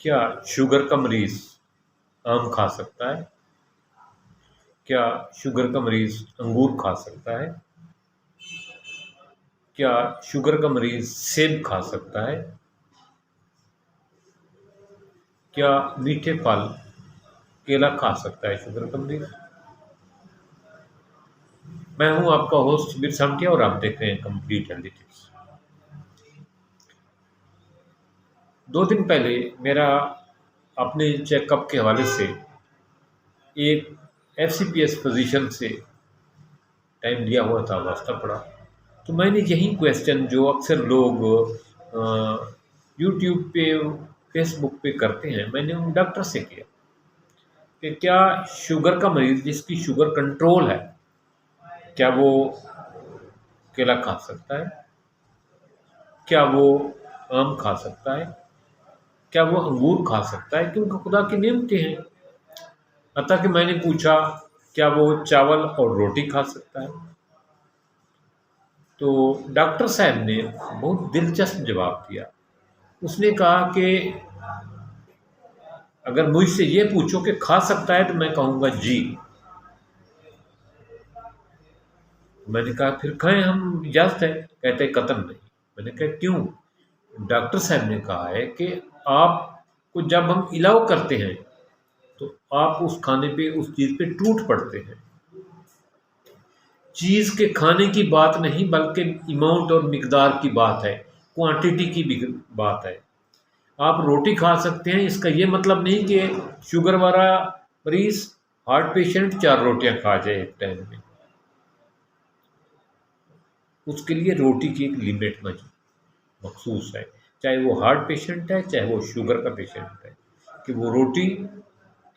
क्या शुगर का मरीज आम खा सकता है? क्या शुगर का मरीज अंगूर खा सकता है? क्या शुगर का मरीज सेब खा सकता है? क्या मीठे फल केला खा सकता है शुगर का मरीज? मैं हूं आपका होस्ट बीर सामटिया और आप देख रहे हैं कंप्लीट हेल्दी टिप्स। 2 दिन पहले मेरा अपने चेकअप के हवाले से एक एफसीपीएस फिजिशियन से टाइम लिया हुआ था, वास्ता पड़ा। तो मैंने यही क्वेश्चन जो अक्सर लोग यूट्यूब पे, फेसबुक पे करते हैं, मैंने उन डॉक्टर से किया कि क्या शुगर का मरीज जिसकी शुगर कंट्रोल है, क्या वो केला खा सकता है? क्या वो आम खा सकता है? क्या वो अंगूर खा सकता है? क्योंकि खुदा की नेमतें हैं। अतः कि मैंने पूछा क्या वो चावल और रोटी खा सकता है? तो डॉक्टर साहब ने बहुत दिलचस्प जवाब दिया। उसने कहा कि अगर मुझसे ये पूछो कि खा सकता है तो मैं कहूँगा जी। मैंने कहा फिर खाएं, हम इजाज़त है? कहते कतई नहीं। मैंने कहा क्यों? डॉक्टर साहब ने कहा है कि आपको जब हम इलाव करते हैं तो आप उस खाने पे, उस चीज़ पे टूट पड़ते हैं। चीज़ के खाने की बात नहीं बल्कि अमाउंट और मिकदार की बात है, क्वांटिटी की भी बात है। आप रोटी खा सकते हैं, इसका ये मतलब नहीं कि शुगर वाला मरीज, हार्ट पेशेंट 4 रोटियां खा जाए एक टाइम में। उसके लिए रोटी की एक लिमिट मखसूस है, चाहे वो हार्ट पेशेंट है चाहे वो शुगर का पेशेंट है, कि वो रोटी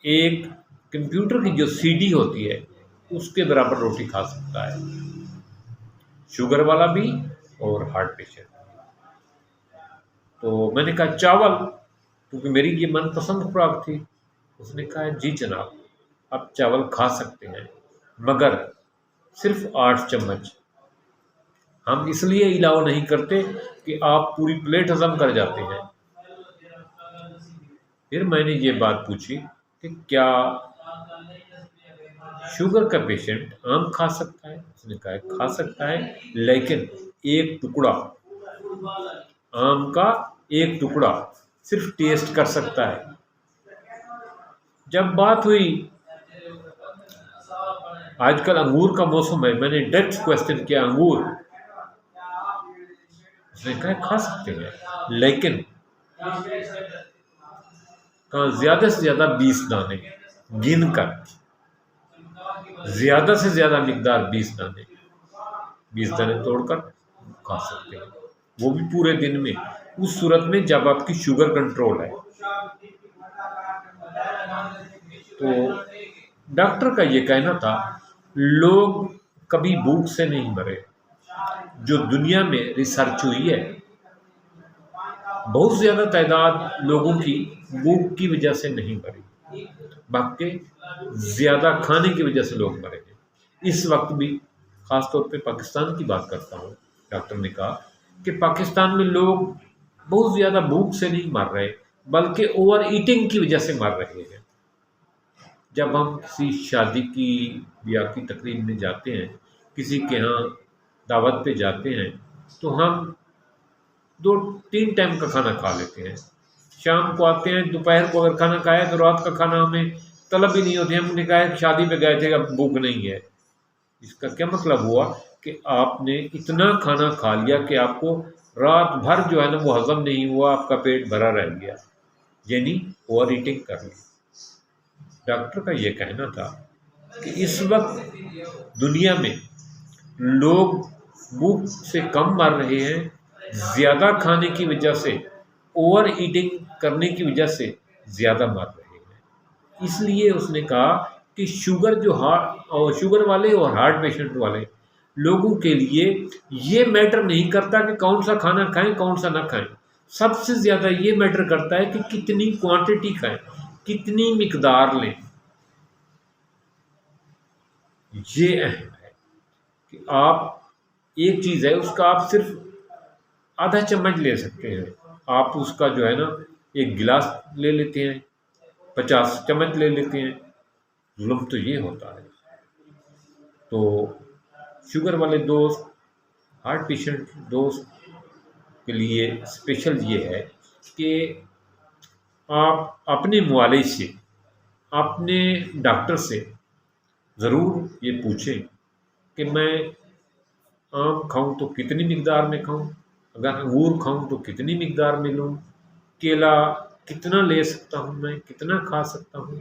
एक कंप्यूटर की जो सीडी होती है उसके बराबर रोटी खा सकता है, शुगर वाला भी और हार्ट पेशेंट। तो मैंने कहा चावल, क्योंकि मेरी ये मनपसंद खुराक थी। उसने कहा जी जनाब, आप चावल खा सकते हैं मगर सिर्फ 8 चम्मच। हम इसलिए अलाउ नहीं करते कि आप पूरी प्लेट हजम कर जाते हैं। फिर मैंने ये बात पूछी कि क्या शुगर का पेशेंट आम खा सकता है? उसने कहा खा सकता है, लेकिन एक टुकड़ा आम का, एक टुकड़ा सिर्फ टेस्ट कर सकता है। जब बात हुई, आजकल अंगूर का मौसम है, मैंने डायरेक्ट क्वेश्चन किया अंगूर। उसने कहा खा सकते हैं, लेकिन कहा ज्यादा से ज्यादा 20 दाने गिन कर, ज्यादा से ज्यादा मिकदार 20 दाने तोड़कर खा सकते हैं, वो भी पूरे दिन में, उस सूरत में जब आपकी शुगर कंट्रोल है। तो डॉक्टर का ये कहना था लोग कभी भूख से नहीं मरे। जो दुनिया में रिसर्च हुई है, बहुत ज्यादा तादाद लोगों की भूख की वजह से नहीं मरी, बल्कि ज्यादा खाने की वजह से लोग मरे हैं। इस वक्त भी खासतौर पे पाकिस्तान की बात करता हूँ। डॉक्टर ने कहा कि पाकिस्तान में लोग बहुत ज्यादा भूख से नहीं मर रहे, बल्कि ओवर ईटिंग की वजह से मर रहे हैं। जब हम किसी शादी की या की तकरीब में जाते हैं, किसी के यहाँ दावत पे जाते हैं, तो हम 2-3 टाइम का खाना खा लेते हैं। शाम को आते हैं, दोपहर को अगर खाना खाया तो रात का खाना हमें तलब ही नहीं होती। हमने कहा है शादी पे गए थे, अब भूख नहीं है। इसका क्या मतलब हुआ कि आपने इतना खाना खा लिया कि आपको रात भर जो है ना वो हजम नहीं हुआ, आपका पेट भरा रह गया, यानी ओवर ईटिंग कर ली। डॉक्टर का ये कहना था कि इस वक्त दुनिया में लोग भूख से कम मर रहे हैं, ज़्यादा खाने की वजह से, ओवर ईटिंग करने की वजह से ज़्यादा मर रहे हैं। इसलिए उसने कहा कि शुगर जो हार्ट और शुगर वाले और हार्ट पेशेंट वाले लोगों के लिए ये मैटर नहीं करता कि कौन सा खाना खाएं कौन सा ना खाएं। सबसे ज़्यादा ये मैटर करता है कि कितनी क्वांटिटी खाएं, कितनी मिकदार लें। ये अहम है कि आप, एक चीज़ है उसका आप सिर्फ आधा चम्मच ले सकते हैं, आप उसका जो है ना एक गिलास ले लेते हैं, 50 चम्मच ले लेते हैं। जुल्म तो ये होता है। तो शुगर वाले दोस्त, हार्ट पेशेंट दोस्त के लिए स्पेशल ये है कि आप अपने मुआलिज से, अपने डॉक्टर से ज़रूर ये पूछें कि मैं आम खाऊं तो कितनी मिकदार में खाऊं, अगर अंगूर खाऊं तो कितनी मिकदार में लूं, केला कितना ले सकता हूं, मैं कितना खा सकता हूं,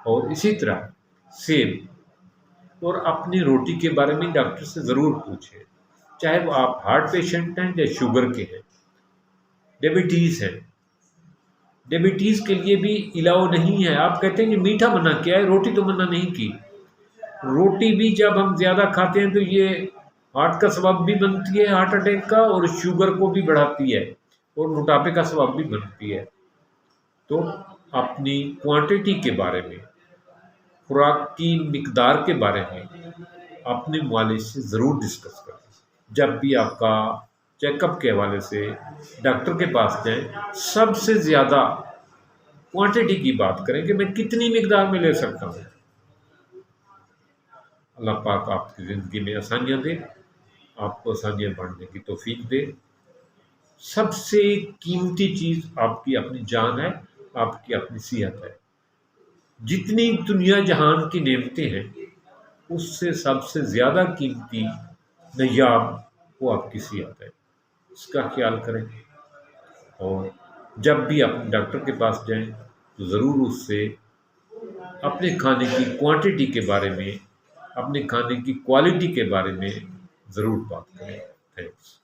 और इसी तरह सेब। और अपनी रोटी के बारे में डॉक्टर से ज़रूर पूछें, चाहे वो आप हार्ट पेशेंट हैं या शुगर के हैं, डायबिटीज़ है। डायबिटीज़ के लिए भी इलाव नहीं है। आप कहते हैं कि मीठा मना किया है, रोटी तो मना नहीं की। रोटी भी जब हम ज़्यादा खाते हैं तो ये हार्ट का सबब भी बनती है, हार्ट अटैक का, और शुगर को भी बढ़ाती है और मोटापे का सबब भी बनती है। तो अपनी क्वांटिटी के बारे में, खुराक की मिकदार के बारे में अपने मुआलिज से ज़रूर डिस्कस करें। जब भी आपका चेकअप के हवाले से डॉक्टर के पास जाएं, सबसे ज़्यादा क्वांटिटी की बात करें कि मैं कितनी मिकदार में ले सकता हूँ। अल्लाह पाक आपकी ज़िंदगी में आसानियाँ दे, आपको आसानियाँ बांटने की तौफीक दे। सबसे कीमती चीज़ आपकी अपनी जान है, आपकी अपनी सेहत है। जितनी दुनिया जहान की नेमतें हैं, उससे सबसे ज़्यादा कीमती नयाब वो आपकी सेहत है। इसका ख्याल करें, और जब भी अपने डॉक्टर के पास जाएं तो ज़रूर उससे अपने खाने की क्वांटिटी के बारे में, अपने खाने की क्वालिटी के बारे में ज़रूर बात करें। थैंक्स।